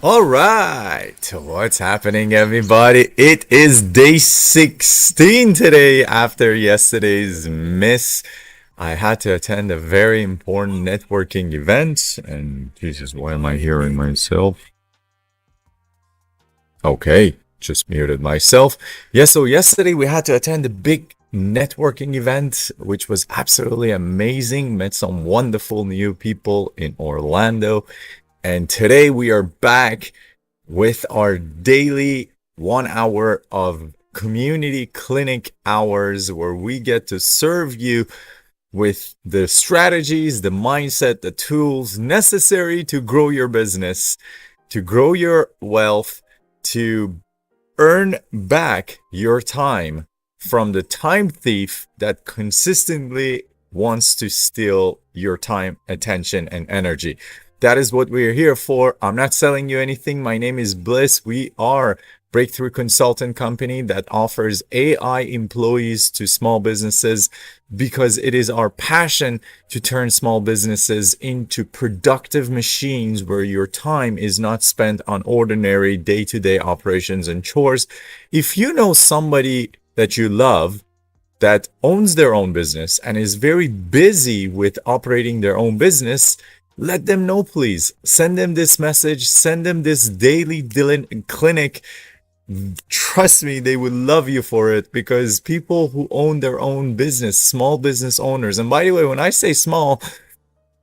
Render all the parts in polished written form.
All right, what's happening, everybody? It is day 16 today after yesterday's miss. I had to attend a very important networking event, and Jesus, why am I hearing myself? Okay, just muted myself. So yesterday we had to attend a big networking event, which was absolutely amazing. Met some wonderful new people in Orlando. And today we are back with our daily 1 hour of community clinic hours where we get to serve you with the strategies, the mindset, the tools necessary to grow your business, to grow your wealth, to earn back your time from the time thief that consistently wants to steal your time, attention, and energy. That is what we're here for. I'm not selling you anything. My name is Bliss. We are breakthrough consultant company that offers AI employees to small businesses because it is our passion to turn small businesses into productive machines where your time is not spent on ordinary day-to-day operations and chores. If you know somebody that you love that owns their own business and is very busy with operating their own business, let them know, please. Send them this message. Send them this daily Dylan clinic. Trust me, they would love you for it because people who own their own business, small business owners, and by the way, when I say small,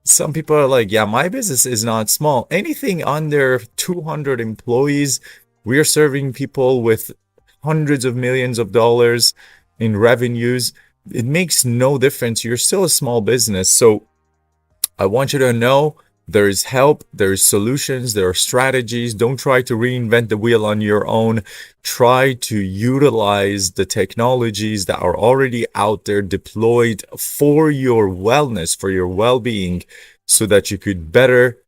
some people are like, yeah, my business is not small. Anything under 200 employees, we are serving people with hundreds of millions of dollars in revenues. It makes no difference. You're still a small business. So I want you to know there's help, there's solutions, there are strategies. Don't try to reinvent the wheel on your own. Try to utilize the technologies that are already out there deployed for your wellness, for your well-being, so that you could better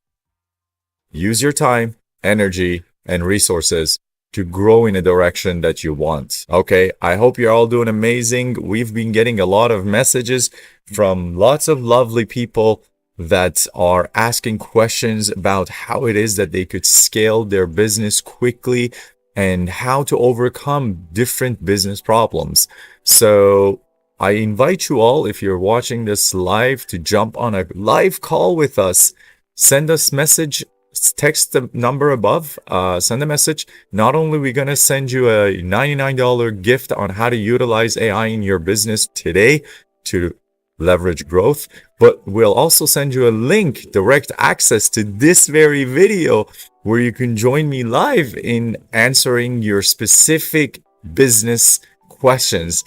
use your time, energy, and resources to grow in a direction that you want. Okay, I hope you're all doing amazing. We've been getting a lot of messages from lots of lovely people that are asking questions about how it is that they could scale their business quickly and how to overcome different business problems. So I invite you all, if you're watching this live, to jump on a live call with us. Send us message, text the number above, send a message. Not only are we going to send you a $99 gift on how to utilize AI in your business today to leverage growth, but we'll also send you a link, direct access to this very video where you can join me live in answering your specific business questions,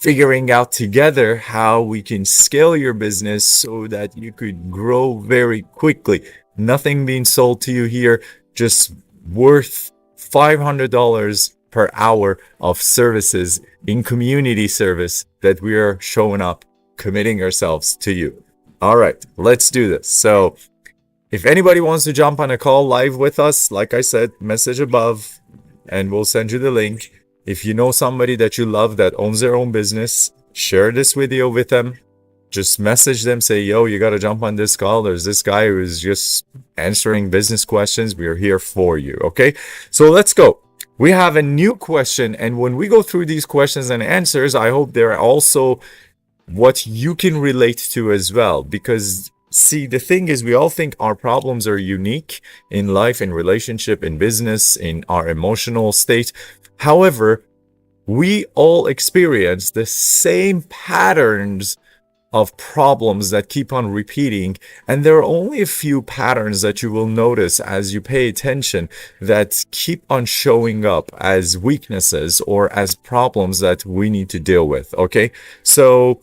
figuring out together how we can scale your business so that you could grow very quickly. Nothing being sold to you here, just worth $500 per hour of services in community service that we are showing up, committing ourselves to you. All right, let's do this. So if anybody wants to jump on a call live with us, like I said, message above and we'll send you the link. If you know somebody that you love that owns their own business, share this video with them. Just message them, say, yo, you got to jump on this call. There's this guy who is just answering business questions. We are here for you. Okay, so let's go. We have a new question. And when we go through these questions and answers, I hope they're also what you can relate to as well. Because see, the thing is, we all think our problems are unique in life, in relationship, in business, in our emotional state. However, we all experience the same patterns of problems that keep on repeating, and there are only a few patterns that you will notice as you pay attention that keep on showing up as weaknesses or as problems that we need to deal with. Okay, so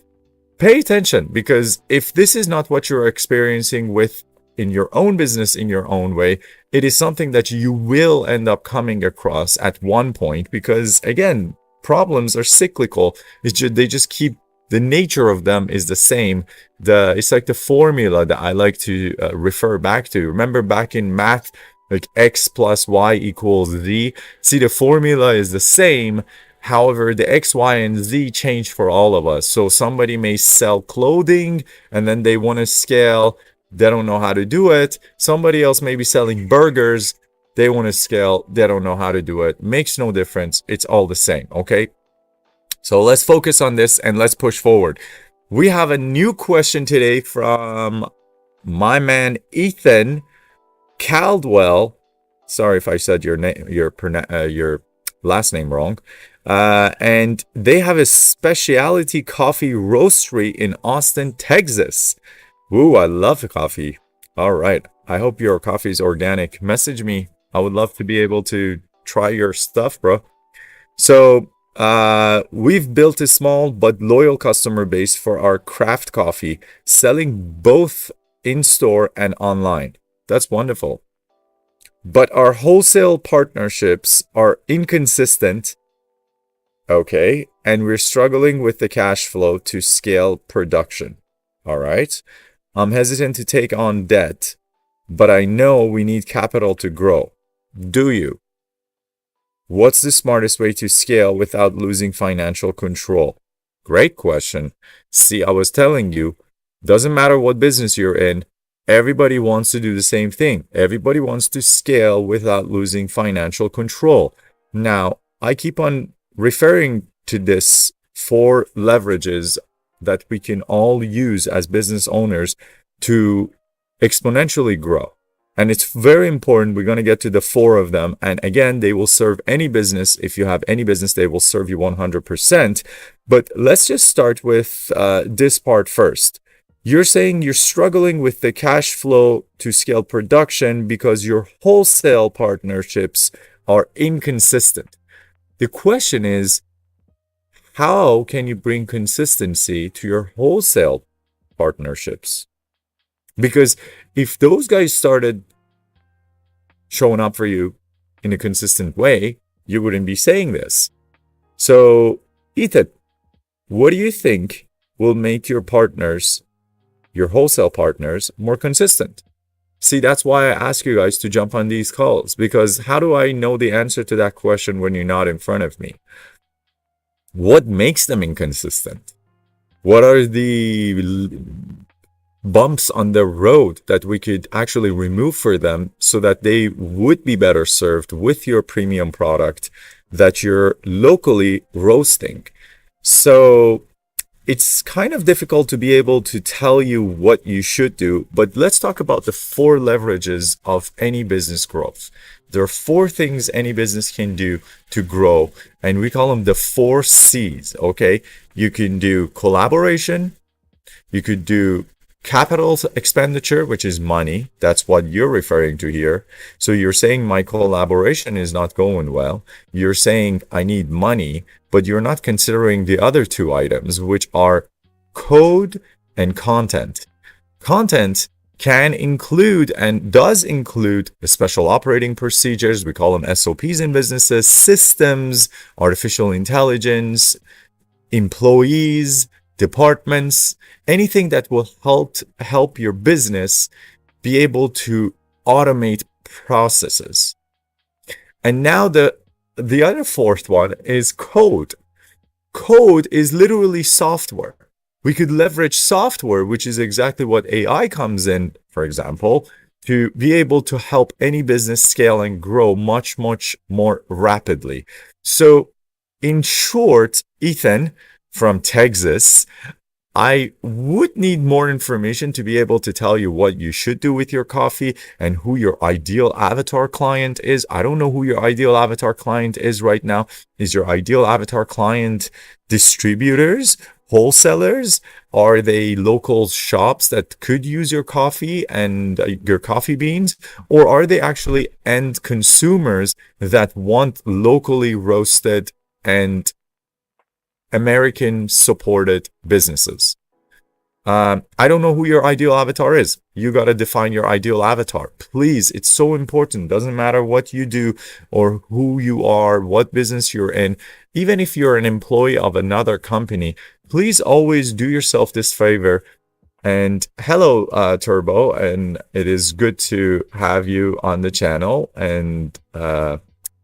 pay attention, because if this is not what you're experiencing with in your own business in your own way, it is something that you will end up coming across at one point, because again, problems are cyclical. They just keep, the nature of them is the same. It's like the formula that I like to refer back to. Remember back in math, like x plus y equals z. See, the formula is the same. However, the X, Y, and Z change for all of us. So somebody may sell clothing and then they want to scale. They don't know how to do it. Somebody else may be selling burgers. They want to scale. They don't know how to do it. Makes no difference. It's all the same. Okay. So let's focus on this and let's push forward. We have a new question today from my man Ethan Caldwell. Sorry if I said your name, your last name wrong. And they have a specialty coffee roastery in Austin, Texas. Ooh, I love coffee. All right. I hope your coffee is organic. Message me. I would love to be able to try your stuff, bro. So we've built a small but loyal customer base for our craft coffee, selling both in-store and online. That's wonderful. But our wholesale partnerships are inconsistent, okay, and we're struggling with the cash flow to scale production. All right. I'm hesitant to take on debt, but I know we need capital to grow. Do you? What's the smartest way to scale without losing financial control? Great question. See, I was telling you, doesn't matter what business you're in, everybody wants to do the same thing. Everybody wants to scale without losing financial control. Now, I keep on referring to this 4 leverages that we can all use as business owners to exponentially grow. And it's very important. We're going to get to the 4 of them. And again, they will serve any business. If you have any business, they will serve you 100%. But let's just start with this part first. You're saying you're struggling with the cash flow to scale production because your wholesale partnerships are inconsistent. The question is, how can you bring consistency to your wholesale partnerships? Because if those guys started showing up for you in a consistent way, you wouldn't be saying this. So, Ethan, what do you think will make your partners, your wholesale partners, more consistent? See, that's why I ask you guys to jump on these calls, because how do I know the answer to that question when you're not in front of me? What makes them inconsistent? What are the bumps on the road that we could actually remove for them so that they would be better served with your premium product that you're locally roasting? So it's kind of difficult to be able to tell you what you should do, but let's talk about the 4 leverages of any business growth. There are 4 things any business can do to grow, and we call them the 4 C's, okay? You can do collaboration, you could do capital expenditure, which is money. That's what you're referring to here. So you're saying my collaboration is not going well. You're saying I need money, but you're not considering the other 2 items, which are code and content. Content can include and does include the special operating procedures. We call them SOPs in businesses, systems, artificial intelligence, employees, departments, anything that will help your business be able to automate processes. And now the other 4th one is code. Code is literally software. We could leverage software, which is exactly what AI comes in, for example, to be able to help any business scale and grow much, much more rapidly. So in short, Ethan from Texas, I would need more information to be able to tell you what you should do with your coffee and who your ideal avatar client is. I don't know who your ideal avatar client is right now. Is your ideal avatar client distributors, wholesalers? Are they local shops that could use your coffee and your coffee beans? Or are they actually end consumers that want locally roasted and American supported businesses? I don't know who your ideal avatar is. You got to define your ideal avatar. Please, it's so important. Doesn't matter what you do or who you are, what business you're in. Even if you're an employee of another company, please always do yourself this favor. And hello, Turbo, and it is good to have you on the channel. And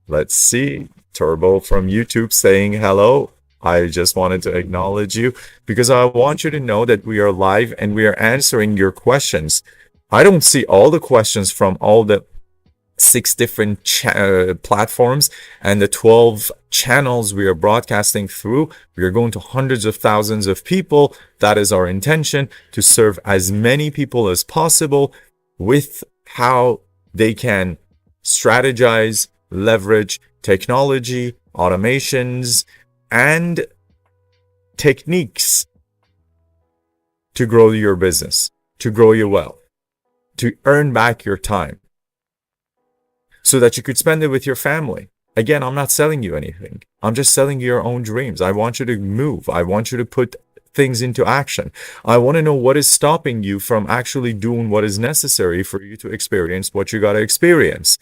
let's see, Turbo from YouTube saying hello. I just wanted to acknowledge you because I want you to know that we are live and we are answering your questions. I don't see all the questions from all the 6 different platforms, and the 12 channels we are broadcasting through. We are going to hundreds of thousands of people. That is our intention, to serve as many people as possible with how they can strategize, leverage technology, automations, and techniques to grow your business, to grow your wealth, to earn back your time, so that you could spend it with your family. Again, I'm not selling you anything. I'm just selling you your own dreams. I want you to move. I want you to put things into action. I want to know what is stopping you from actually doing what is necessary for you to experience what you got to experience.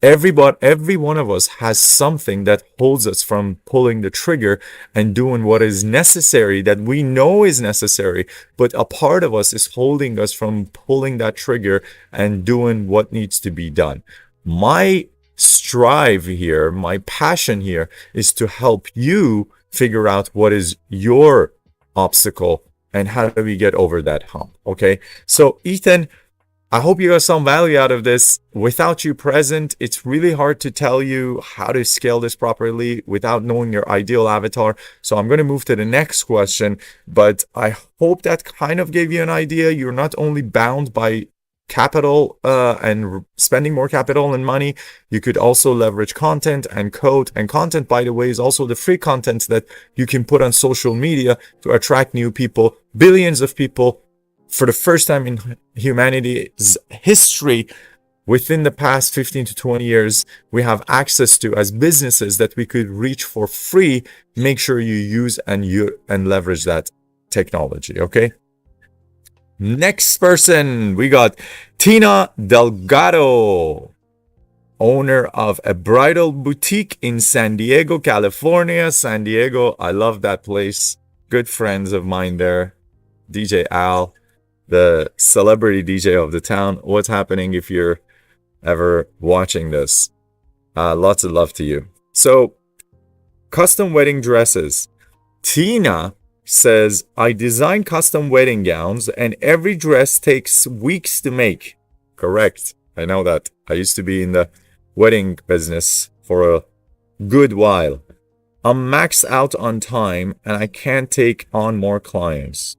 Every one of us has something that holds us from pulling the trigger and doing what is necessary, that we know is necessary, but a part of us is holding us from pulling that trigger and doing what needs to be done. My strive here, my passion here, is to help you figure out what is your obstacle and how do we get over that hump. Okay, so Ethan, I hope you got some value out of this. Without you present, it's really hard to tell you how to scale this properly without knowing your ideal avatar. So I'm going to move to the next question, but I hope that kind of gave you an idea. You're not only bound by capital and spending more capital and money, you could also leverage content and code. And content, by the way, is also the free content that you can put on social media to attract new people. Billions of people, for the first time in humanity's history, within the past 15 to 20 years, we have access to as businesses that we could reach for free. Make sure you use and leverage that technology. Okay. Next person, we got Tina Delgado, owner of a bridal boutique in San Diego, California. San Diego, I love that place. Good friends of mine there. DJ Al, the celebrity DJ of the town. What's happening if you're ever watching this? Lots of love to you. So, custom wedding dresses. Tina says, I design custom wedding gowns and every dress takes weeks to make. Correct. I know that. I used to be in the wedding business for a good while. I'm maxed out on time and I can't take on more clients.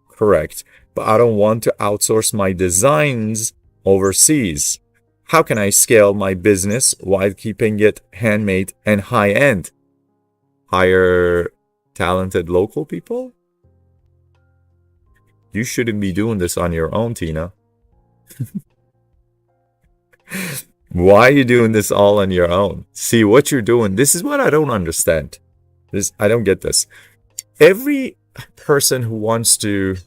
Correct. But I don't want to outsource my designs overseas. How can I scale my business while keeping it handmade and high-end? Hire talented local people? You shouldn't be doing this on your own, Tina. Why are you doing this all on your own? See what you're doing. This is what I don't understand. I don't get this. Every person who wants to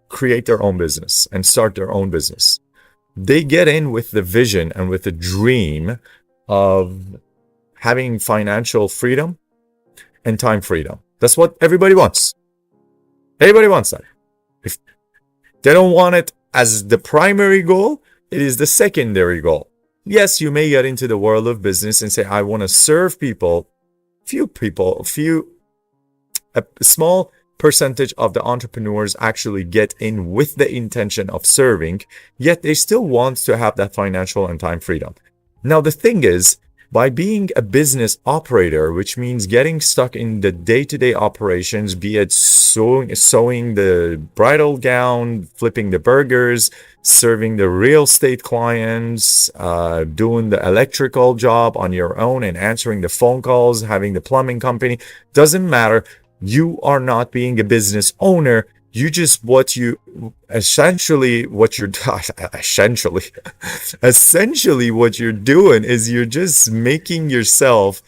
create their own business and start their own business, they get in with the vision and with the dream of having financial freedom and time freedom. That's what everybody wants. Everybody wants that. If they don't want it as the primary goal, it is the secondary goal. Yes, you may get into the world of business and say, I want to serve people, a small percentage of the entrepreneurs actually get in with the intention of serving, yet they still want to have that financial and time freedom. Now, the thing is, by being a business operator, which means getting stuck in the day-to-day operations, be it sewing the bridal gown, flipping the burgers, serving the real estate clients, doing the electrical job on your own and answering the phone calls, having the plumbing company, doesn't matter. You are not being a business owner. Essentially what you're doing is you're just making yourself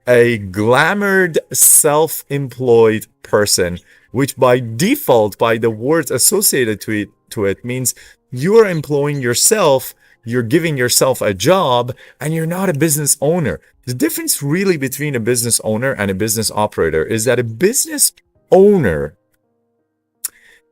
a glamoured self-employed person, which by default, by the words associated to it means you're employing yourself, you're giving yourself a job, and you're not a business owner. The difference really between a business owner and a business operator is that a business owner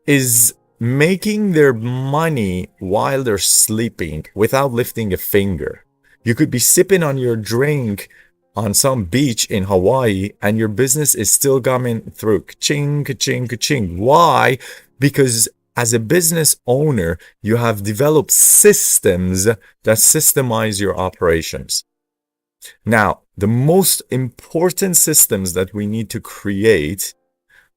is making their money while they're sleeping without lifting a finger. You could be sipping on your drink on some beach in Hawaii and your business is still coming through. Ka-ching, ka-ching, ka-ching. Why? Because as a business owner, you have developed systems that systemize your operations. Now, the most important systems that we need to create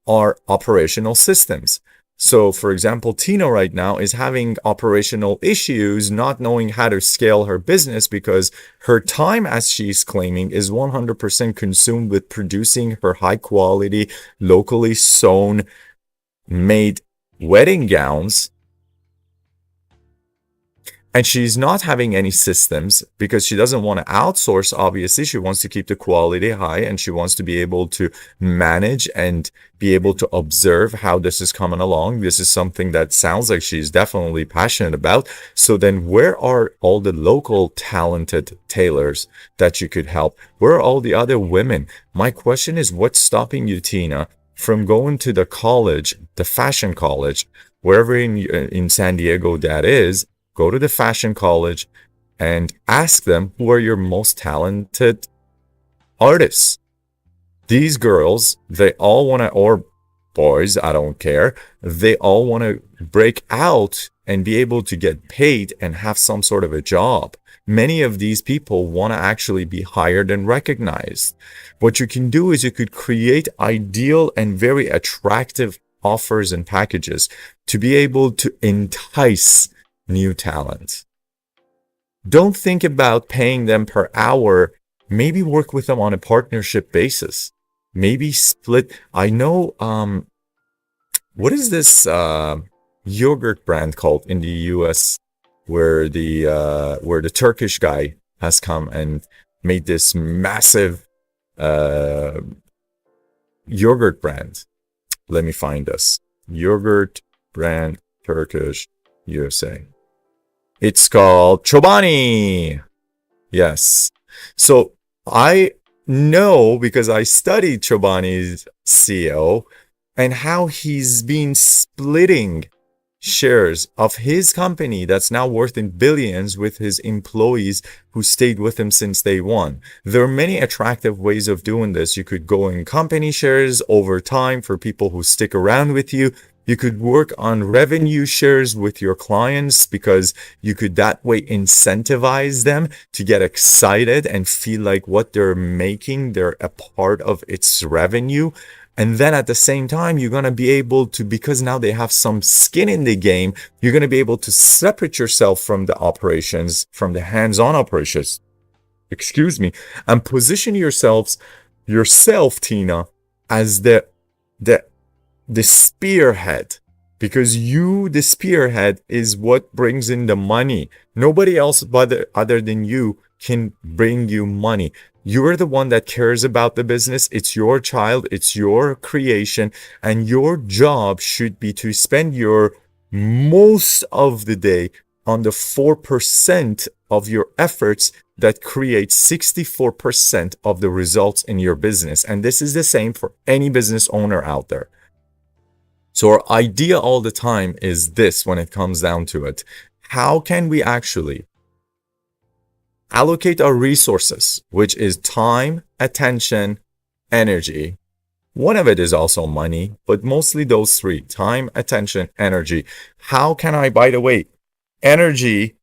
are operational systems. So, for example, Tina right now is having operational issues, not knowing how to scale her business because her time, as she's claiming, is 100% consumed with producing her high quality, locally sewn, made wedding gowns. And she's not having any systems because she doesn't want to outsource. Obviously, she wants to keep the quality high and she wants to be able to manage and be able to observe how this is coming along. This is something that sounds like she's definitely passionate about. So then where are all the local talented tailors that you could help? Where are all the other women? My question is, what's stopping you, Tina, from going to the college, the fashion college, wherever in San Diego that is? Go to the fashion college and ask them who are your most talented artists. These girls, they all want to, or boys, I don't care, they all want to break out and be able to get paid and have some sort of a job. Many of these people want to actually be hired and recognized. What you can do is you could create ideal and very attractive offers and packages to be able to entice new talent. Don't think about paying them per hour. Maybe work with them on a partnership basis. Maybe split. I know, what is this yogurt brand called in the US where the Turkish guy has come and made this massive yogurt brand. Let me find this. Yogurt brand, Turkish, USA. It's called Chobani. Yes. So I know because I studied Chobani's CEO and how he's been splitting shares of his company that's now worth in billions with his employees who stayed with him since day one. There are many attractive ways of doing this. You could go in company shares over time for people who stick around with you. You could work on revenue shares with your clients because you could that way incentivize them to get excited and feel like what they're making, they're a part of its revenue. And then at the same time, you're going to be able to, because now they have some skin in the game, you're going to be able to separate yourself from the operations, from the hands-on operations, and position yourself, Tina, as the spearhead, because you, the spearhead, is what brings in the money. Nobody else other than you can bring you money. You're the one that cares about the business. It's your child. It's your creation. And your job should be to spend your most of the day on the 4% of your efforts that create 64% of the results in your business. And this is the same for any business owner out there. So our idea all the time is this when it comes down to it. How can we actually allocate our resources, which is time, attention, energy? One of it is also money, but mostly those three: time, attention, energy. How can I, by the way, energy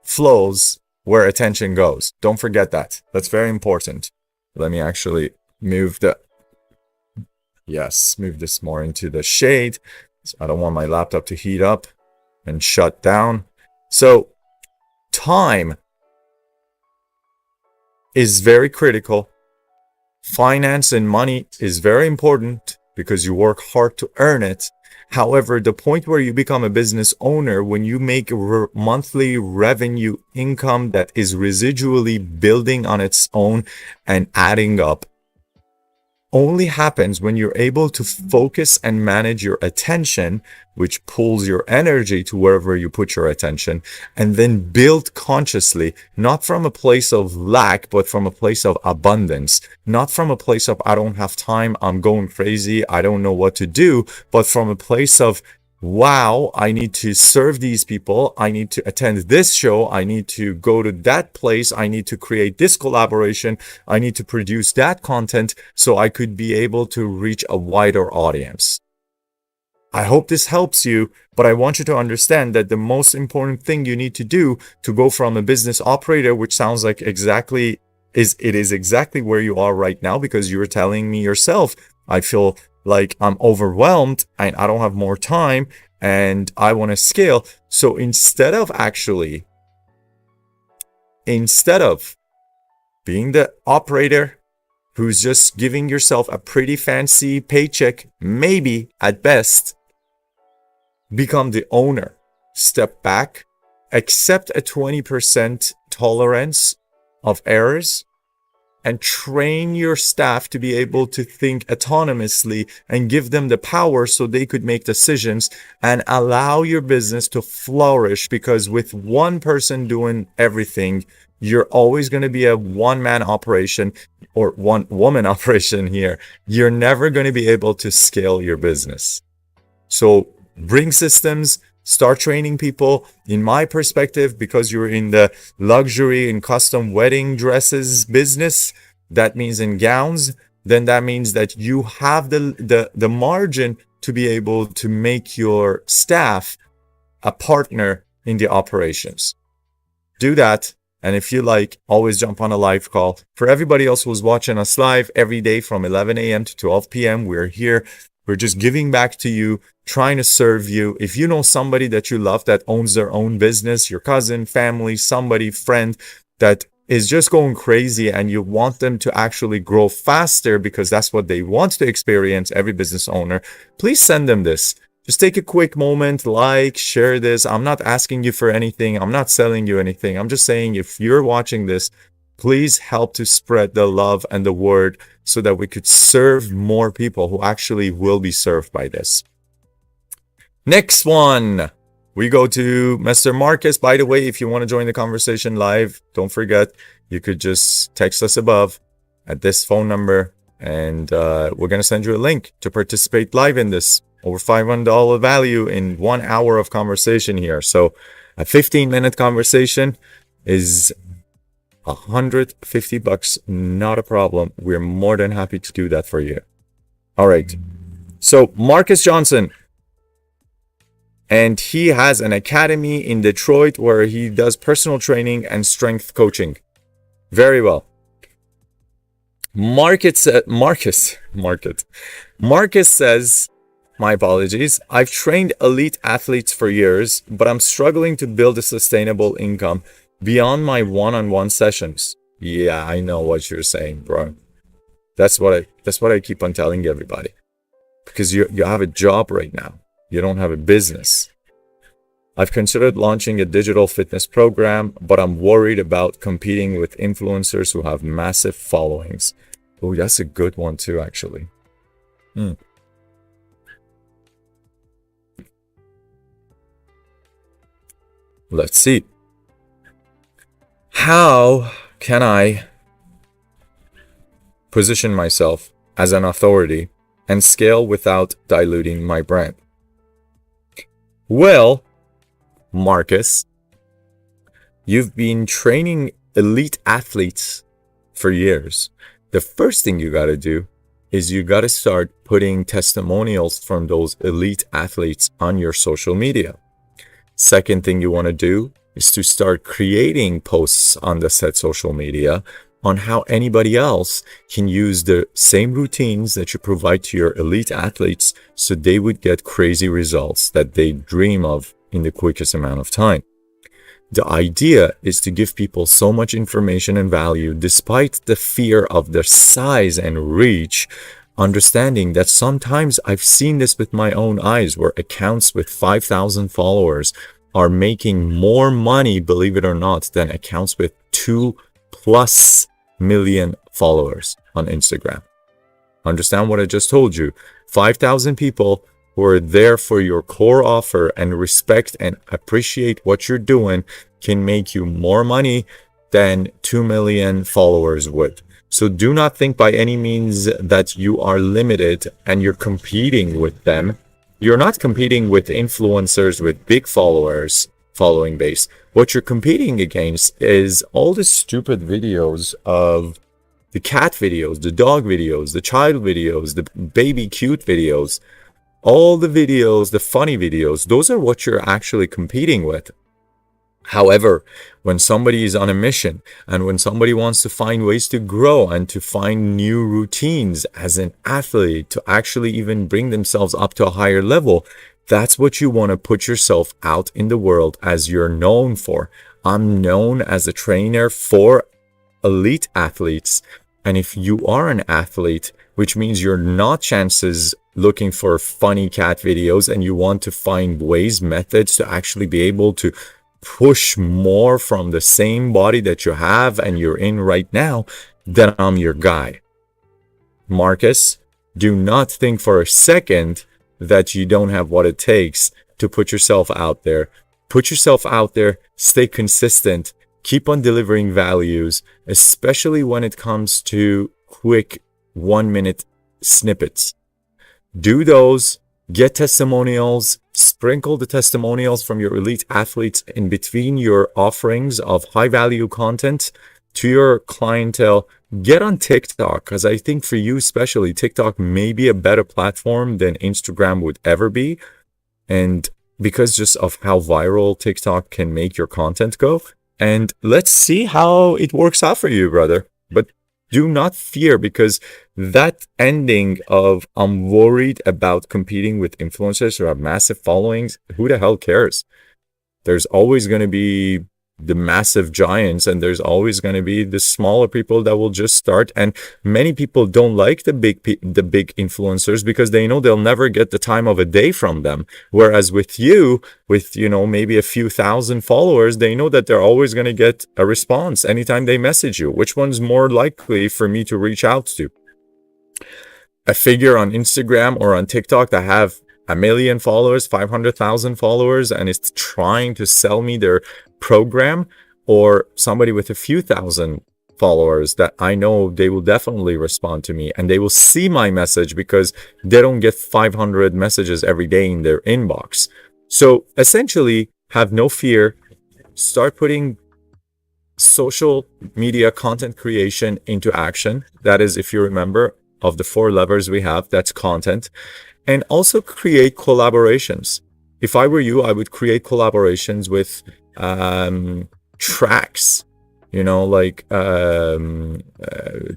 flows where attention goes. Don't forget that. That's very important. Let me actually move this more into the shade. So I don't want my laptop to heat up and shut down. So time is very critical. Finance and money is very important because you work hard to earn it. However, the point where you become a business owner, when you make monthly revenue income that is residually building on its own and adding up, only happens when you're able to focus and manage your attention, which pulls your energy to wherever you put your attention, and then build consciously, not from a place of lack, but from a place of abundance, not from a place of, I don't have time, I'm going crazy, I don't know what to do, but from a place of, wow, I need to serve these people, I need to attend this show, I need to go to that place, I need to create this collaboration, I need to produce that content so I could be able to reach a wider audience. I hope this helps you, but I want you to understand that the most important thing you need to do to go from a business operator, which sounds like exactly is exactly where you are right now, because you were telling me yourself, I feel like I'm overwhelmed and I don't have more time and I want to scale. So instead of being the operator who's just giving yourself a pretty fancy paycheck, maybe at best, become the owner. Step back, accept a 20% tolerance of errors, and train your staff to be able to think autonomously and give them the power so they could make decisions and allow your business to flourish. Because with one person doing everything, you're always going to be a one-man operation or one-woman operation here. You're never going to be able to scale your business. So bring systems, start training people. In my perspective, because you're in the luxury and custom wedding dresses business, that means in gowns, then that means that you have the margin to be able to make your staff a partner in the operations. Do that. And if you like, always jump on a live call. For everybody else who's watching us live every day from 11 a.m. to 12 p.m., we're here. We're just giving back to you, trying to serve you. If you know somebody that you love that owns their own business, your cousin, family, somebody, friend that is just going crazy and you want them to actually grow faster because that's what they want to experience, every business owner, please send them this. Just take a quick moment, like, share this. I'm not asking you for anything. I'm not selling you anything. I'm just saying if you're watching this, please help to spread the love and the word so that we could serve more people who actually will be served by this. Next one, we go to Mr. Marcus. By the way, if you want to join the conversation live, don't forget, you could just text us above at this phone number, and we're going to send you a link to participate live in this. Over $500 value in 1 hour of conversation here. So a 15-minute conversation is $150, not a problem. We're more than happy to do that for you. All right. So Marcus Johnson, and he has an academy in Detroit where he does personal training and strength coaching. Very well. Marcus says, my apologies, I've trained elite athletes for years, but I'm struggling to build a sustainable income beyond my one-on-one sessions. Yeah, I know what you're saying, bro. That's what I keep on telling everybody. Because you have a job right now. You don't have a business. I've considered launching a digital fitness program, but I'm worried about competing with influencers who have massive followings. Oh, that's a good one too, actually. Let's see. How can I position myself as an authority and scale without diluting my brand? Well, Marcus, you've been training elite athletes for years. The first thing you got to do is you got to start putting testimonials from those elite athletes on your social media. Second thing you want to do is to start creating posts on the said social media on how anybody else can use the same routines that you provide to your elite athletes so they would get crazy results that they dream of in the quickest amount of time. The idea is to give people so much information and value despite the fear of their size and reach, understanding that sometimes I've seen this with my own eyes where accounts with 5,000 followers are making more money, believe it or not, than accounts with 2+ million followers on Instagram. Understand what I just told you. 5,000 people who are there for your core offer and respect and appreciate what you're doing can make you more money than 2 million followers would. So do not think by any means that you are limited and you're competing with them. You're not competing with influencers with big following base. What you're competing against is all the stupid videos of the cat videos, the dog videos, the child videos, the baby cute videos. All the videos, the funny videos, those are what you're actually competing with. However, when somebody is on a mission and when somebody wants to find ways to grow and to find new routines as an athlete to actually even bring themselves up to a higher level, that's what you want to put yourself out in the world as you're known for. I'm known as a trainer for elite athletes. And if you are an athlete, which means you're not chances looking for funny cat videos and you want to find ways, methods to actually be able to push more from the same body that you have and you're in right now, then I'm your guy. Marcus, do not think for a second that you don't have what it takes to put yourself out there. Put yourself out there, stay consistent, keep on delivering values, especially when it comes to quick 1-minute snippets. Do those, get testimonials, sprinkle the testimonials from your elite athletes in between your offerings of high value content to your clientele. Get on TikTok, because I think for you especially, TikTok may be a better platform than Instagram would ever be. And because just of how viral TikTok can make your content go. And let's see how it works out for you, brother. But do not fear, because that ending of I'm worried about competing with influencers who have massive followings, who the hell cares? There's always going to be the massive giants, and there's always going to be the smaller people that will just start. And many people don't like the big influencers because they know they'll never get the time of a day from them. Whereas with you, with maybe a few thousand followers, they know that they're always going to get a response anytime they message you. Which one's more likely for me to reach out to? A figure on Instagram or on TikTok that have 1 million followers, 500,000 followers, and is trying to sell me their program, or somebody with a few thousand followers that I know they will definitely respond to me and they will see my message because they don't get 500 messages every day in their inbox. So essentially, have no fear. Start putting social media content creation into action. That is, if you remember, of the 4 levers we have, that's content. And also create collaborations. If I were you, I would create collaborations with tracks, like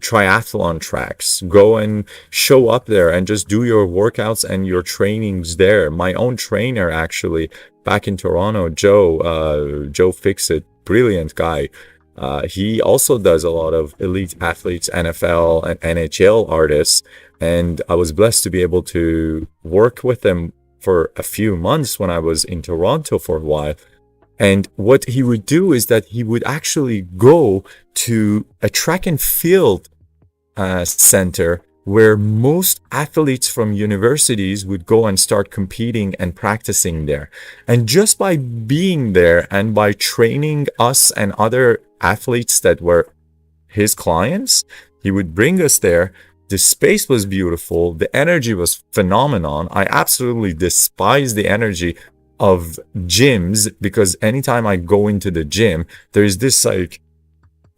triathlon tracks. Go and show up there and just do your workouts and your trainings there. My own trainer, actually, back in Toronto, Joe Fixit, brilliant guy. He also does a lot of elite athletes, NFL and NHL artists. And I was blessed to be able to work with them for a few months when I was in Toronto for a while. And what he would do is that he would actually go to a track and field center where most athletes from universities would go and start competing and practicing there. And just by being there and by training us and other athletes that were his clients, he would bring us there. The space was beautiful. The energy was phenomenal. I absolutely despise the energy of gyms, because anytime I go into the gym, there's this like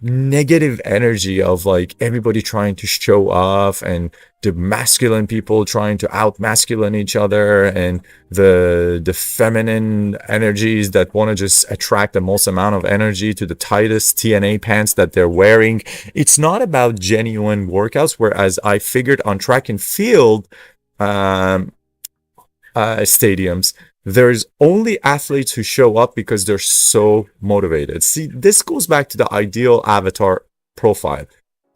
negative energy of like everybody trying to show off, and the masculine people trying to out masculine each other, and the feminine energies that want to just attract the most amount of energy to the tightest TNA pants that they're wearing. It's not about genuine workouts. Whereas I figured on track and field stadiums, there's only athletes who show up because they're so motivated. See, this goes back to the ideal avatar profile.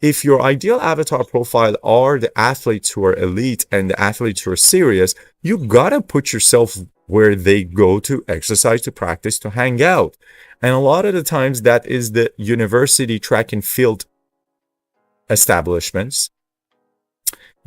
If your ideal avatar profile are the athletes who are elite and the athletes who are serious, you gotta put yourself where they go to exercise, to practice, to hang out. And a lot of the times that is the university track and field establishments.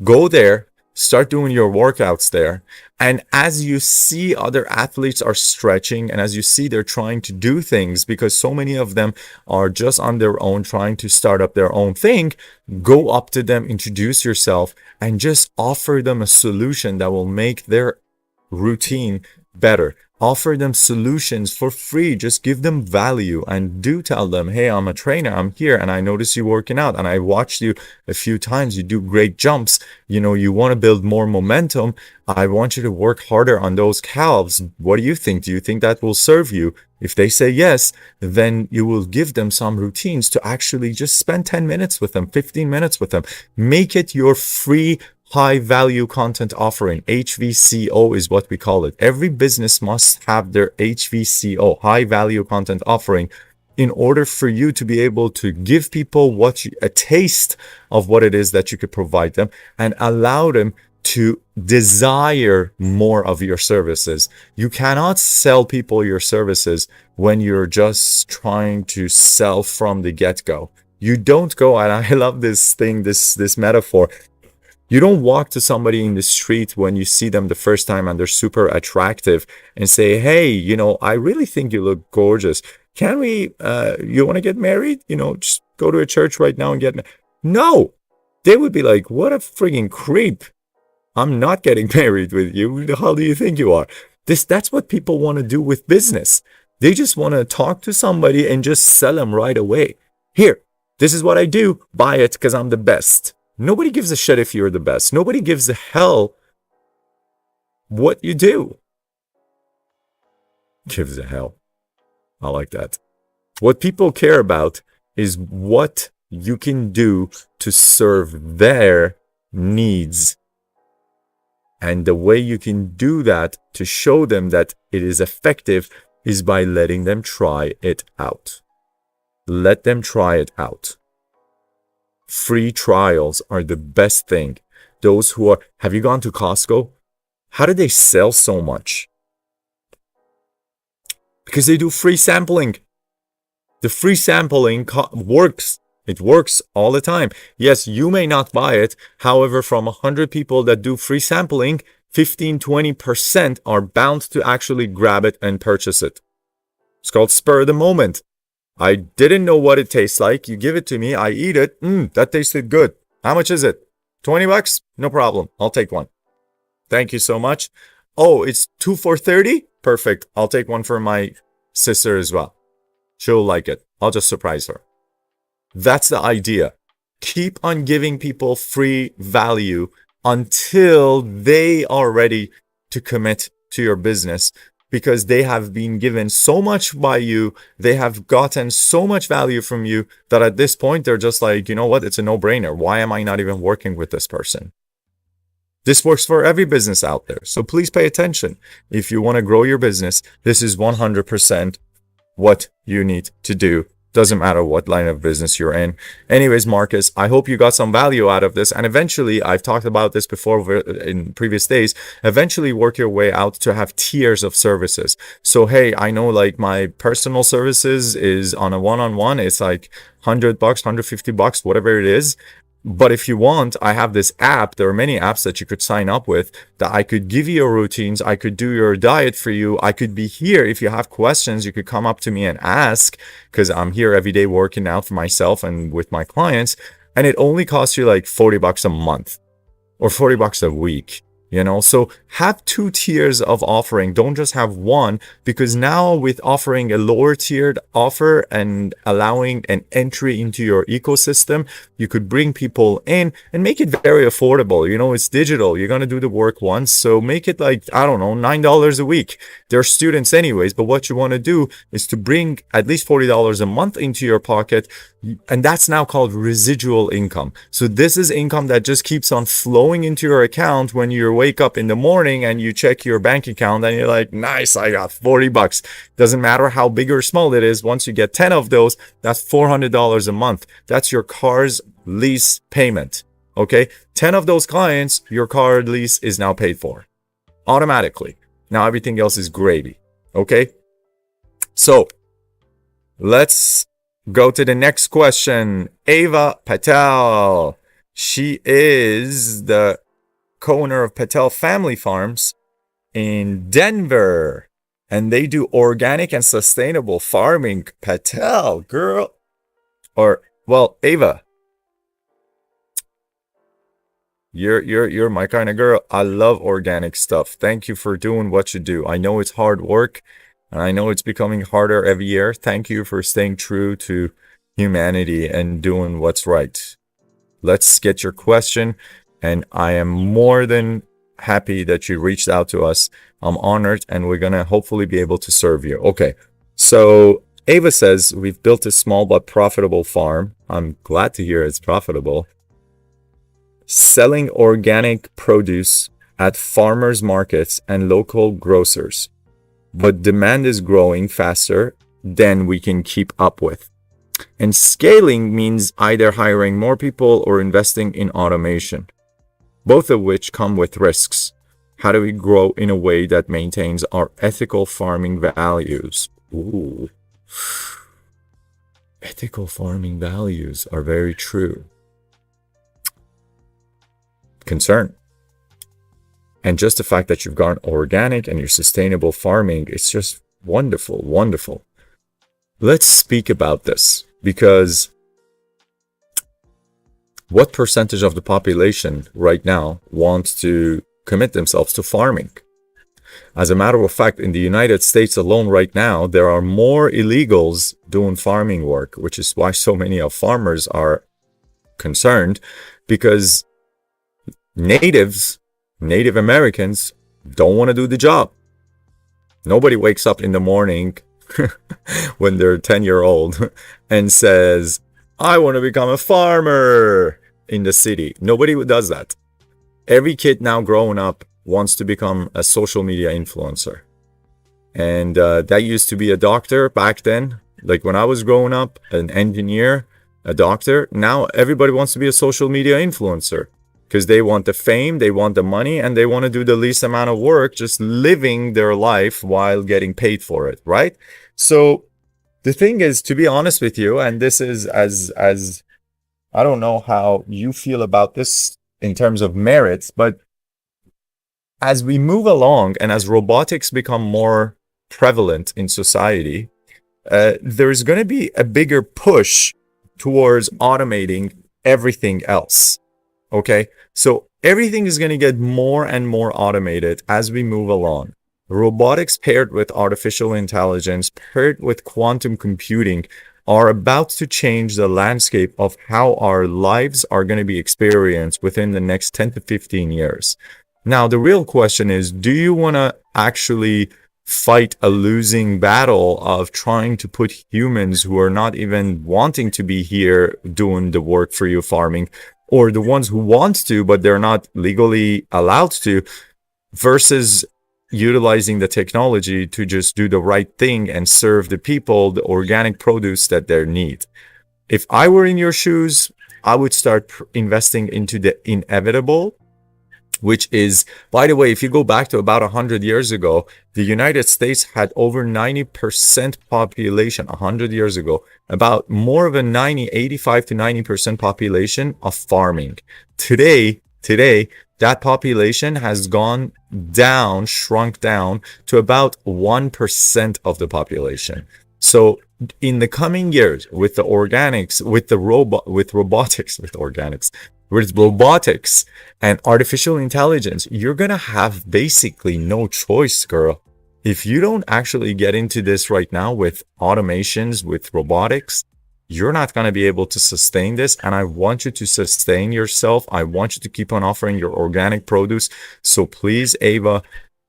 Go there, start doing your workouts there. And as you see other athletes are stretching, and as you see they're trying to do things, because so many of them are just on their own trying to start up their own thing, go up to them, introduce yourself, and just offer them a solution that will make their routine better. Offer them solutions for free. Just give them value, and do tell them, hey, I'm a trainer. I'm here and I notice you working out and I watched you a few times. You do great jumps. You want to build more momentum. I want you to work harder on those calves. What do you think? Do you think that will serve you? If they say yes, then you will give them some routines to actually just spend 10 minutes with them, 15 minutes with them. Make it your free high value content offering. HVCO is what we call it. Every business must have their HVCO, high value content offering, in order for you to be able to give people a taste of what it is that you could provide them, and allow them to desire more of your services. You cannot sell people your services when you're just trying to sell from the get-go. You don't go, and I love this thing, this metaphor. You don't walk to somebody in the street when you see them the first time and they're super attractive and say, hey, I really think you look gorgeous. Can we, you want to get married? Just go to a church right now and get married. No, they would be like, what a frigging creep. I'm not getting married with you. Who the hell do you think you are? That's what people want to do with business. They just want to talk to somebody and just sell them right away. Here, this is what I do. Buy it because I'm the best. Nobody gives a shit if you're the best. Nobody gives a hell what you do. Gives a hell. I like that. What people care about is what you can do to serve their needs. And the way you can do that to show them that it is effective is by letting them try it out. Let them try it out. Free trials are the best thing. Have you gone to Costco? How do they sell so much? Because they do free sampling. The free sampling works. It works all the time. Yes, you may not buy it. However, from 100 people that do free sampling, 15-20% are bound to actually grab it and purchase it. It's called spur of the moment. I didn't know what it tastes like. You give it to me. I eat it. That tasted good. How much is it? $20? No problem. I'll take one. Thank you so much. Oh, it's 2 for $30? Perfect. I'll take one for my sister as well. She'll like it. I'll just surprise her. That's the idea. Keep on giving people free value until they are ready to commit to your business, because they have been given so much by you, they have gotten so much value from you, that at this point they're just like, you know what, it's a no-brainer. Why am I not even working with this person? This works for every business out there. So please pay attention. If you want to grow your business, this is 100% what you need to do. Doesn't matter what line of business you're in. Anyways, Marcus, I hope you got some value out of this. And eventually, I've talked about this before in previous days, eventually work your way out to have tiers of services. So, hey, I know like my personal services is on a one-on-one. It's like $100, $150, whatever it is. But if you want, I have this app. There are many apps that you could sign up with that I could give you your routines. I could do your diet for you. I could be here. If you have questions, you could come up to me and ask, because I'm here every day working out for myself and with my clients. And it only costs you like $40 a month or $40 a week. So have 2 tiers of offering. Don't just have one, because now with offering a lower tiered offer and allowing an entry into your ecosystem, you could bring people in and make it very affordable. It's digital. You're going to do the work once. So make it like, I don't know, $9 a week. They're students anyways, but what you want to do is to bring at least $40 a month into your pocket. And that's now called residual income. So this is income that just keeps on flowing into your account when you wake up in the morning and you check your bank account and you're like, nice, I got $40. Doesn't matter how big or small it is. Once you get 10 of those, that's $400 a month. That's your car's lease payment. Okay. 10 of those clients, your car lease is now paid for automatically. Now everything else is gravy. Okay. So let's go to the next question. Ava Patel. She is the co-owner of Patel Family Farms in Denver. And they do organic and sustainable farming. Patel, girl. Ava. You're my kind of girl. I love organic stuff. Thank you for doing what you do. I know it's hard work, and I know it's becoming harder every year. Thank you for staying true to humanity and doing what's right. Let's get your question, and I am more than happy that you reached out to us. I'm honored, and we're gonna hopefully be able to serve you. Okay, so Ava says we've built a small but profitable farm. I'm glad to hear it's profitable. Selling organic produce at farmers markets and local grocers, but demand is growing faster than we can keep up with. And scaling means either hiring more people or investing in automation, both of which come with risks. How do we grow in a way that maintains our ethical farming values? Ooh. Ethical farming values are very true. Concern. And just the fact that you've gone organic and you're sustainable farming, it's just wonderful, wonderful. Let's speak about this, because what percentage of the population right now wants to commit themselves to farming? As a matter of fact, in the United States alone right now, there are more illegals doing farming work, which is why so many of farmers are concerned, because Native Americans don't want to do the job. Nobody wakes up in the morning when they're 10-year-old and says, I want to become a farmer in the city. Nobody does that. Every kid now growing up wants to become a social media influencer. And that used to be a doctor back then. Like when I was growing up, an engineer, a doctor. Now everybody wants to be a social media influencer, because they want the fame, they want the money, and they want to do the least amount of work, just living their life while getting paid for it, right? So the thing is, to be honest with you, and this is as I don't know how you feel about this in terms of merits, but as we move along and as robotics become more prevalent in society, there's going to be a bigger push towards automating everything else. Okay, so everything is going to get more and more automated as we move along. Robotics paired with artificial intelligence, paired with quantum computing, are about to change the landscape of how our lives are going to be experienced within the next 10 to 15 years. Now, the real question is, do you want to actually fight a losing battle of trying to put humans who are not even wanting to be here doing the work for you farming, or the ones who want to, but they're not legally allowed to, versus utilizing the technology to just do the right thing and serve the people the organic produce that they need? If I were in your shoes, I would start investing into the inevitable, which is, by the way, if you go back to about 100 years ago, the United States had over 90% population 100 years ago, about more of a 85 to 90% population of farming. Today, that population has gone down, shrunk down to about 1% of the population. So in the coming years, with the organics, with robotics and artificial intelligence, you're gonna have basically no choice, girl. If you don't actually get into this right now with automations, with robotics, you're not gonna be able to sustain this. And I want you to sustain yourself. I want you to keep on offering your organic produce. So please, Ava,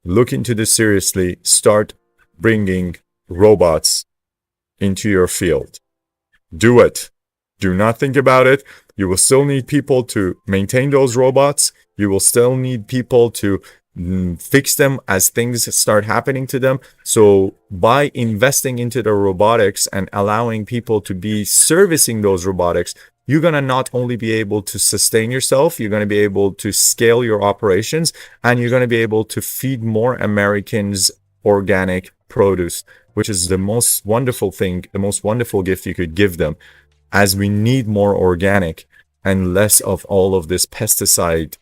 look into this seriously. Start bringing robots into your field. Do it. Do not think about it. You will still need people to maintain those robots. You will still need people to fix them as things start happening to them. So by investing into the robotics and allowing people to be servicing those robotics, you're going to not only be able to sustain yourself, you're going to be able to scale your operations, and you're going to be able to feed more Americans organic produce, which is the most wonderful thing, the most wonderful gift you could give them, as we need more organic and less of all of this pesticide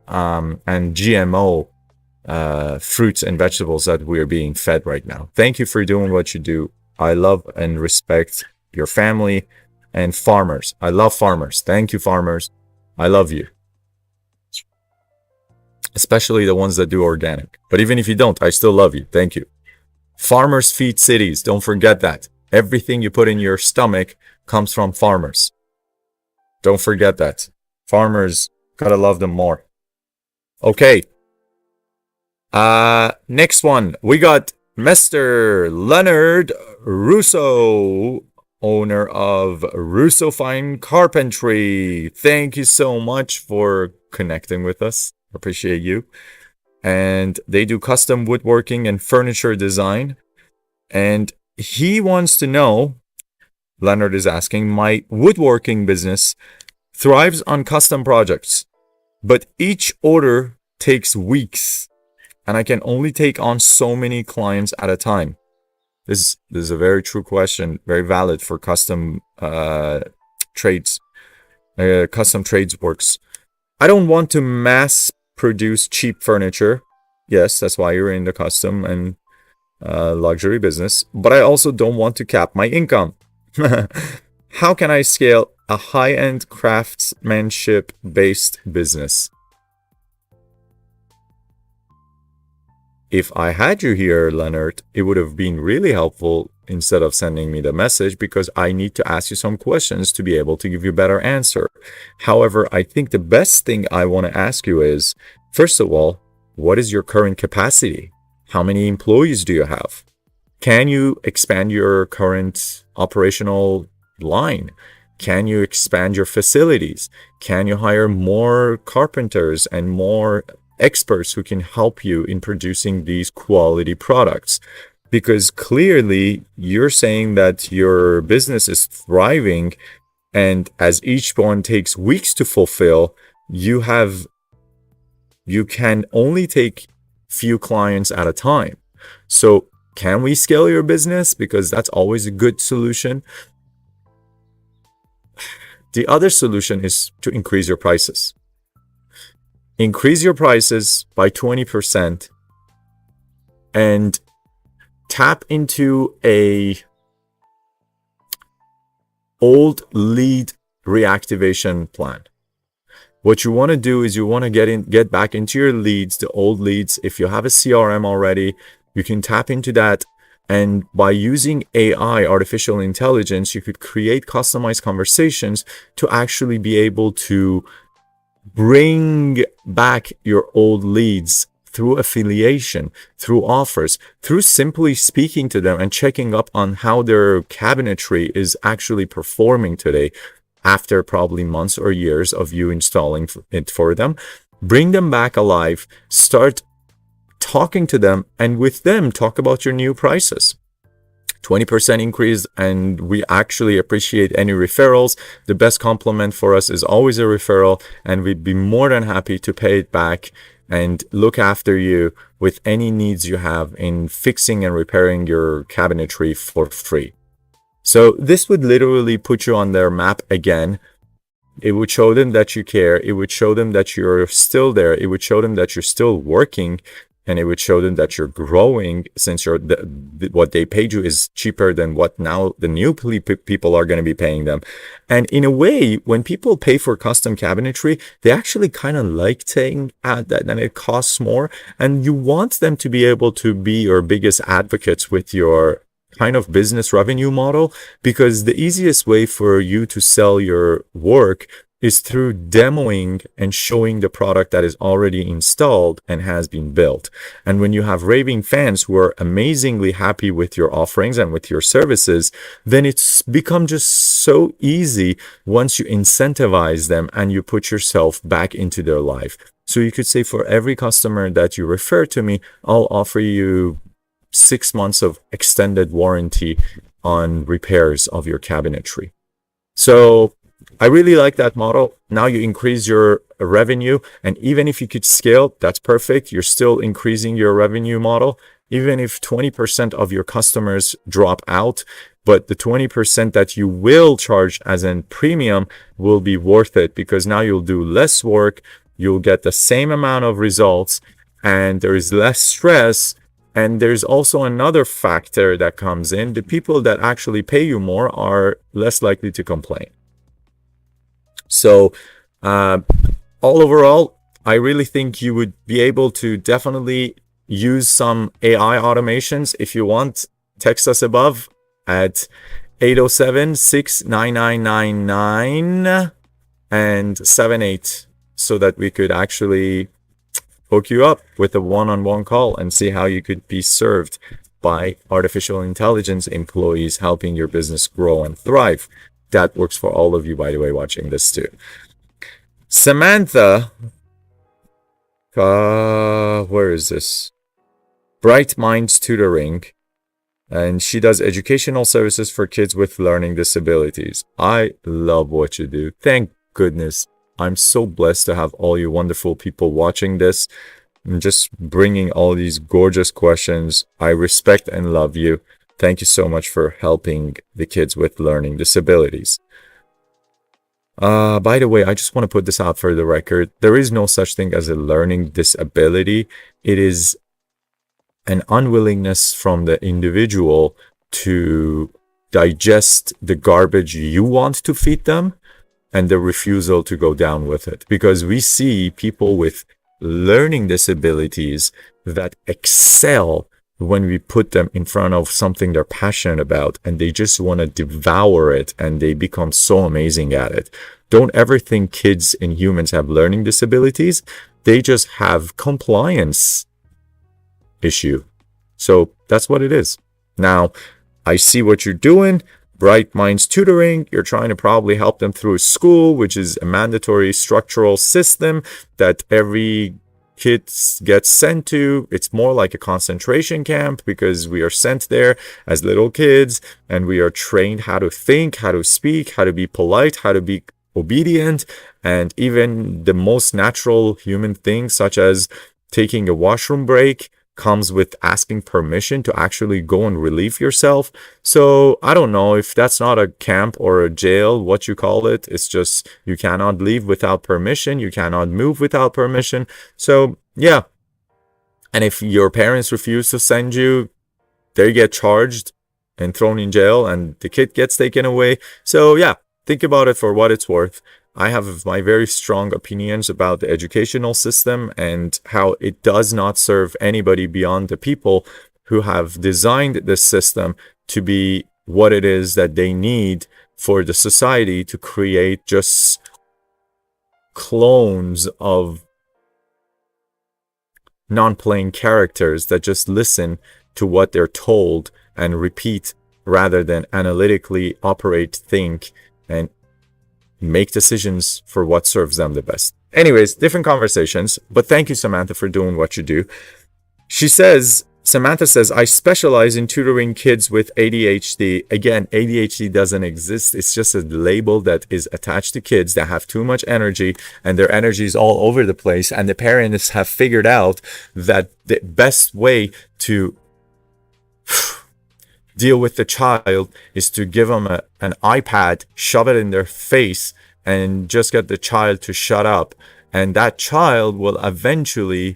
and GMO fruits and vegetables that we're being fed right now. Thank you for doing what you do. I love and respect your family and farmers. I love farmers. Thank you, farmers. I love you. especially the ones that do organic. But even if you don't, I still love you. Thank you. Farmers feed cities. Don't forget that. Everything you put in your stomach comes from farmers. Don't forget that. Farmers, gotta love them more. Okay. Next one. We got Mr. Leonard Russo, owner of Russo Fine Carpentry. Thank you so much for connecting with us. Appreciate you. And they do custom woodworking and furniture design. And he wants to know, Leonard is asking, my woodworking business thrives on custom projects, but each order takes weeks, and I can only take on so many clients at a time. This is a very true question, very valid for custom trades. Custom trades works. I don't want to mass produce cheap furniture. Yes, that's why you're in the custom and luxury business. But I also don't want to cap my income. How can I scale a high-end craftsmanship-based business? If I had you here, Leonard, it would have been really helpful instead of sending me the message, because I need to ask you some questions to be able to give you a better answer. However, I think the best thing I want to ask you is, first of all, what is your current capacity? How many employees do you have? Can you expand your current operational line? Can you expand your facilities? Can you hire more carpenters and more experts who can help you in producing these quality products? Because clearly you're saying that your business is thriving, and as each one takes weeks to fulfill, you can only take few clients at a time. So can we scale your business? Because that's always a good solution. The other solution is to increase your prices. Increase your prices by 20% and tap into a old lead reactivation plan. What you want to do is you want to get back into your leads, the old leads. If you have a CRM already, you can tap into that. And by using AI, artificial intelligence, you could create customized conversations to actually be able to bring back your old leads through affiliation, through offers, through simply speaking to them and checking up on how their cabinetry is actually performing today after probably months or years of you installing it for them. Bring them back alive, start talking to them, and with them talk about your new prices. 20% increase, and we actually appreciate any referrals. The best compliment for us is always a referral, and we'd be more than happy to pay it back and look after you with any needs you have in fixing and repairing your cabinetry for free. So this would literally put you on their map again. It would show them that you care. It would show them that you're still there. It would show them that you're still working. And it would show them that you're growing, since what they paid you is cheaper than what now the new people are going to be paying them. And in a way, when people pay for custom cabinetry, they actually kind of like saying that it costs more. And you want them to be able to be your biggest advocates with your kind of business revenue model, because the easiest way for you to sell your work is through demoing and showing the product that is already installed and has been built. And when you have raving fans who are amazingly happy with your offerings and with your services, then it's become just so easy once you incentivize them and you put yourself back into their life. So you could say, for every customer that you refer to me, I'll offer you 6 months of extended warranty on repairs of your cabinetry. So I really like that model. Now you increase your revenue, and even if you could scale, that's perfect. You're still increasing your revenue model. Even if 20% of your customers drop out, but the 20% that you will charge as a premium will be worth it, because now you'll do less work, you'll get the same amount of results, and there is less stress. And there's also another factor that comes in. The people that actually pay you more are less likely to complain. So all overall, I really think you would be able to definitely use some AI automations. If you want, text us above at 807-69999 and 78 so that we could actually hook you up with a one-on-one call and see how you could be served by artificial intelligence employees helping your business grow and thrive. That works for all of you, by the way, watching this too. Samantha, where is this? Bright Minds Tutoring, and she does educational services for kids with learning disabilities. I love what you do. Thank goodness. I'm so blessed to have all you wonderful people watching this and just bringing all these gorgeous questions. I respect and love you. Thank you so much for helping the kids with learning disabilities. By the way, I just want to put this out for the record. There is no such thing as a learning disability. It is an unwillingness from the individual to digest the garbage you want to feed them and the refusal to go down with it. Because we see people with learning disabilities that excel when we put them in front of something they're passionate about and they just want to devour it and they become so amazing at it. Don't ever think kids and humans have learning disabilities. They just have compliance issue. So that's what it is. Now, I see what you're doing. Bright Minds Tutoring, you're trying to probably help them through school, which is a mandatory structural system that every kid gets sent to. It's more like a concentration camp because we are sent there as little kids and we are trained how to think, how to speak, how to be polite, how to be obedient, and even the most natural human things such as taking a washroom break comes with asking permission to actually go and relieve yourself. So I don't know if that's not a camp or a jail, what you call it. It's just you cannot leave without permission. You cannot move without permission. So yeah. And if your parents refuse to send you, they get charged and thrown in jail and the kid gets taken away. So yeah, think about it for what it's worth. I have my very strong opinions about the educational system and how it does not serve anybody beyond the people who have designed this system to be what it is that they need for the society to create just clones of non-playing characters that just listen to what they're told and repeat rather than analytically operate, think, and make decisions for what serves them the best. Anyways, different conversations, but thank you, Samantha, for doing what you do. Samantha says, I specialize in tutoring kids with ADHD. Again, ADHD doesn't exist. It's just a label that is attached to kids that have too much energy and their energy is all over the place. And the parents have figured out that the best way to deal with the child is to give them an iPad, shove it in their face, and just get the child to shut up. And that child will eventually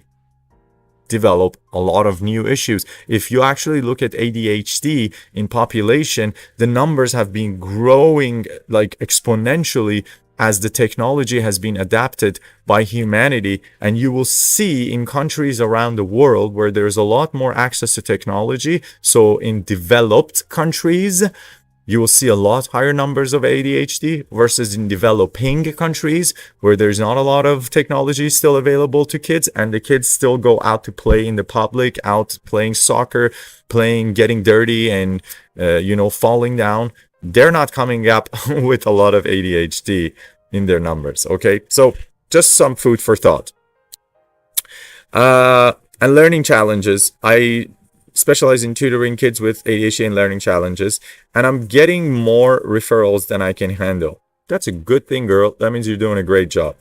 develop a lot of new issues. If you actually look at ADHD in population, the numbers have been growing like exponentially as the technology has been adapted by humanity. And you will see in countries around the world where there's a lot more access to technology. So in developed countries, you will see a lot higher numbers of ADHD versus in developing countries where there's not a lot of technology still available to kids and the kids still go out to play in the public, out playing soccer, getting dirty and, falling down. They're not coming up with a lot of ADHD in their numbers. Okay. So just some food for thought. And learning challenges. I specialize in tutoring kids with ADHD and learning challenges, and I'm getting more referrals than I can handle. That's a good thing, girl. That means you're doing a great job.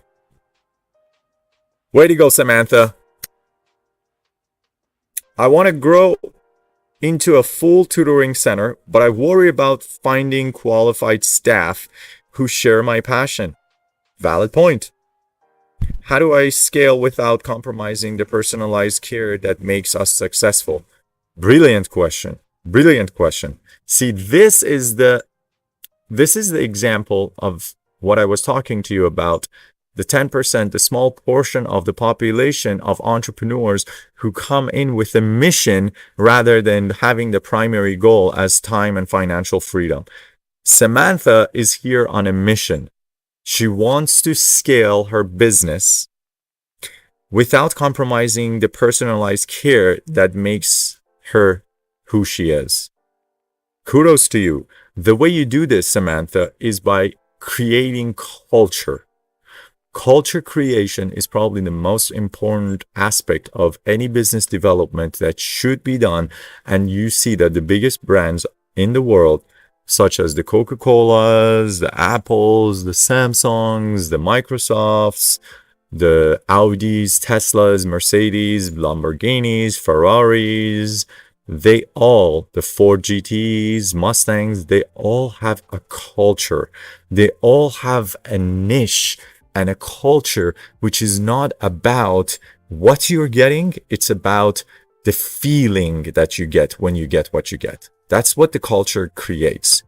Way to go, Samantha. I want to grow into a full tutoring center, but I worry about finding qualified staff who share my passion. Valid point. How do I scale without compromising the personalized care that makes us successful? Brilliant question. Brilliant question. See, this is the example of what I was talking to you about the 10%, the small portion of the population of entrepreneurs who come in with a mission rather than having the primary goal as time and financial freedom. Samantha is here on a mission. She wants to scale her business without compromising the personalized care that makes her who she is. Kudos to you. The way you do this, Samantha, is by creating culture. Culture creation is probably the most important aspect of any business development that should be done. And you see that the biggest brands in the world, such as the Coca-Colas, the Apples, the Samsungs, the Microsofts, the Audis, Teslas, Mercedes, Lamborghinis, Ferraris, the Ford GTs, Mustangs, they all have a culture. They all have a niche and a culture which is not about what you're getting. It's about the feeling that you get when you get what you get. That's what the culture creates.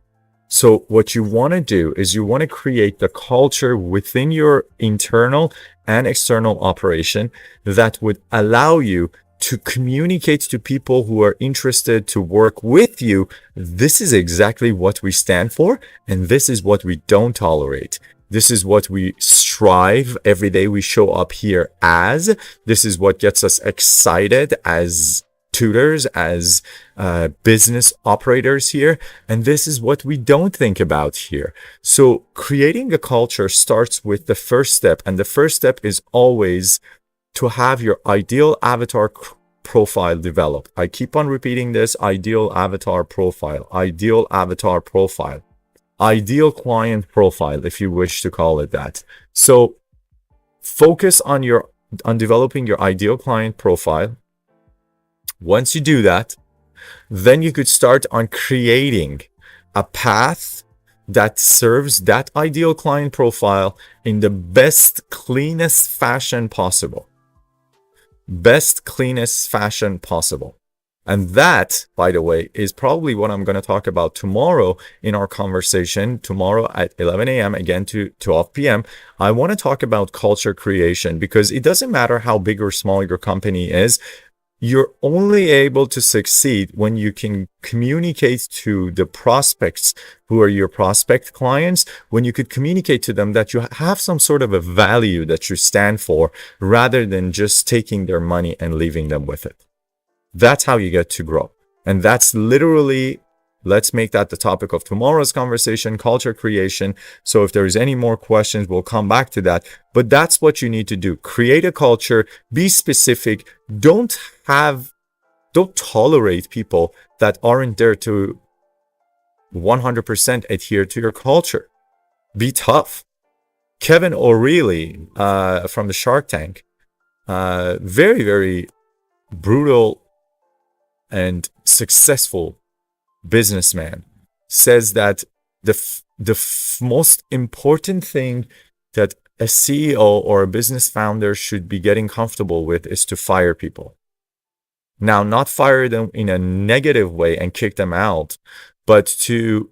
So what you want to do is you want to create the culture within your internal and external operation that would allow you to communicate to people who are interested to work with you. This is exactly what we stand for, and this is what we don't tolerate. This is what we strive every day we show up here as. This is what gets us excited as tutors, as business operators here. And this is what we don't think about here. So creating a culture starts with the first step. And the first step is always to have your ideal avatar profile developed. I keep on repeating this: ideal avatar profile, ideal avatar profile, ideal client profile, if you wish to call it that. So focus on developing your ideal client profile. Once you do that, then you could start on creating a path that serves that ideal client profile in the best, cleanest fashion possible. Best, cleanest fashion possible. And that, by the way, is probably what I'm going to talk about tomorrow in our conversation, tomorrow at 11 a.m., again to 12 p.m. I want to talk about culture creation, because it doesn't matter how big or small your company is. You're only able to succeed when you can communicate to the prospects who are your prospect clients, when you could communicate to them that you have some sort of a value that you stand for, rather than just taking their money and leaving them with it. That's how you get to grow. And that's literally, let's make that the topic of tomorrow's conversation, culture creation. So if there's any more questions, we'll come back to that. But that's what you need to do. Create a culture, be specific. Don't tolerate people that aren't there to 100% adhere to your culture. Be tough. Kevin O'Reilly from the Shark Tank, very, very brutal and successful businessman, says that the most important thing that a CEO or a business founder should be getting comfortable with is to fire people. Now, not fire them in a negative way and kick them out, but to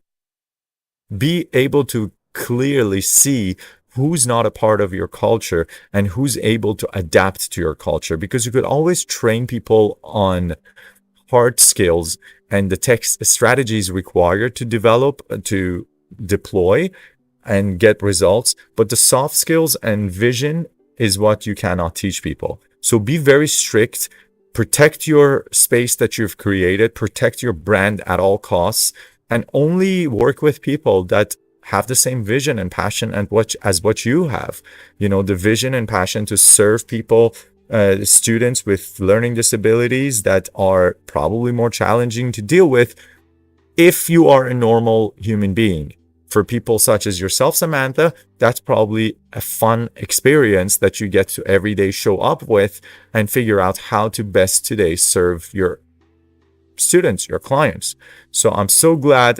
be able to clearly see who's not a part of your culture and who's able to adapt to your culture, because you could always train people on hard skills and the tech strategies required to develop, to deploy and get results. But the soft skills and vision is what you cannot teach people. So be very strict, protect your space that you've created, protect your brand at all costs, and only work with people that have the same vision and passion as what you have. You know, the vision and passion to serve people, students with learning disabilities that are probably more challenging to deal with if you are a normal human being. For people such as yourself, Samantha, that's probably a fun experience that you get to every day show up with and figure out how to best today serve your students, your clients. So I'm so glad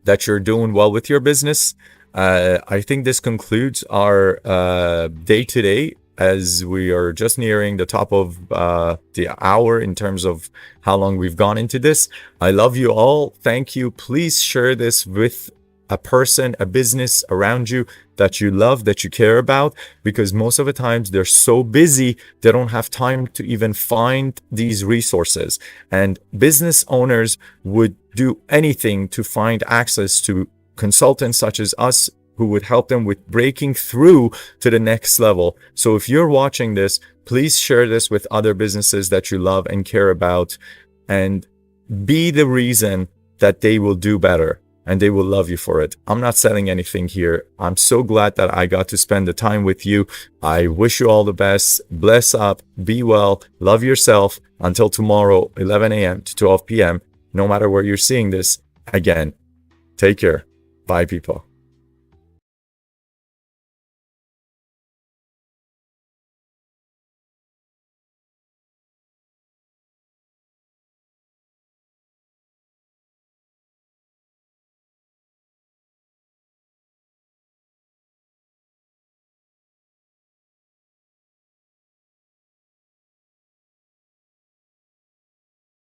that you're doing well with your business. I think this concludes our day today, as we are just nearing the top of the hour in terms of how long we've gone into this. I love you all. Thank you. Please share this with a person, a business around you that you love, that you care about, because most of the times they're so busy, they don't have time to even find these resources. And business owners would do anything to find access to consultants such as us, who would help them with breaking through to the next level. So if you're watching this, please share this with other businesses that you love and care about, and be the reason that they will do better and they will love you for it. I'm not selling anything here. I'm so glad that I got to spend the time with you. I wish you all the best. Bless up, be well, love yourself. Until tomorrow, 11 a.m. to 12 p.m., no matter where you're seeing this, again, take care. Bye, people.